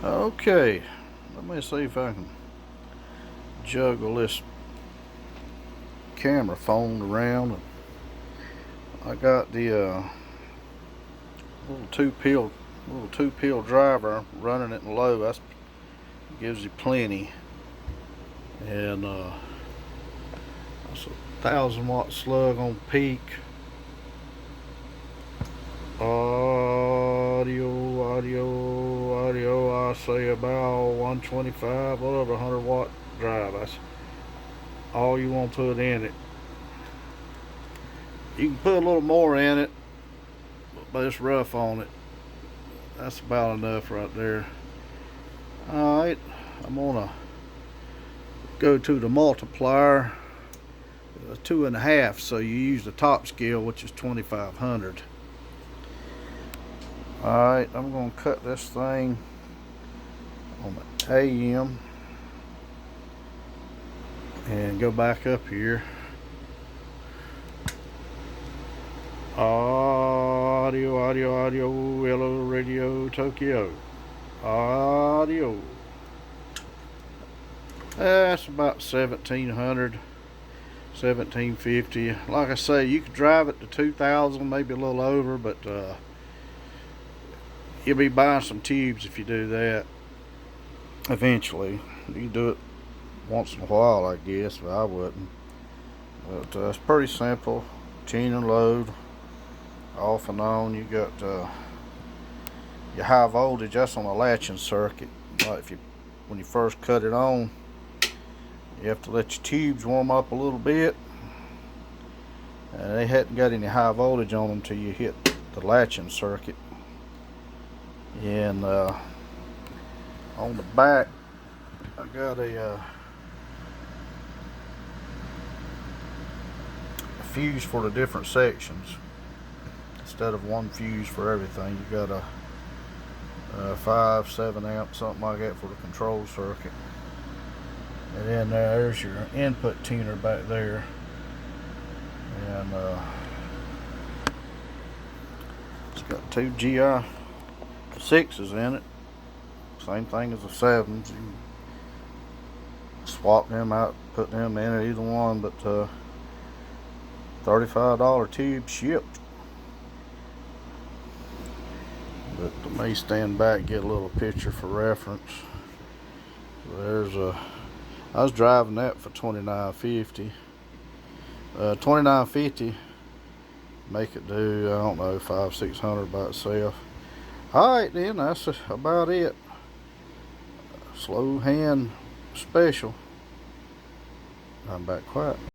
Okay, let me see if I can juggle this camera phone around. I got the little two-pill driver running it in low. That gives you plenty, and that's a 1,000-watt slug on peak. Audio, I say about 125, whatever, 100-watt drive. That's all you want to put in it. You can put a little more in it, but it's rough on it. That's about enough right there. Alright, I'm gonna go to the multiplier, 2.5, so you use the top scale, which is 2,500. Alright, I'm going to cut this thing on the AM and go back up here. Audio, yellow radio, Tokyo. Audio. That's about 1,700, 1,750. Like I say, you could drive it to 2,000, maybe a little over, but you'll be buying some tubes if you do that. Eventually, you can do it once in a while, I guess, but I wouldn't. But it's pretty simple. Tune and load, off and on. You got your high voltage. That's on a latching circuit. Like when you first cut it on, you have to let your tubes warm up a little bit. And they hadn't got any high voltage on them until you hit the latching circuit. And on the back, I got a fuse for the different sections. Instead of one fuse for everything, you got a 5, 7 amp, something like that for the control circuit. And then there's your input tuner back there. And it's got two GI6s in it. Same thing as the 7s. You can swap them out, put them in it, either one, but $35 tube shipped. But let me stand back and get a little picture for reference. There's I was driving that for $29.50. $29.50 make it do, I don't know, $500-600 by itself. Alright then, that's about it. Slow hand special. I'm back quiet.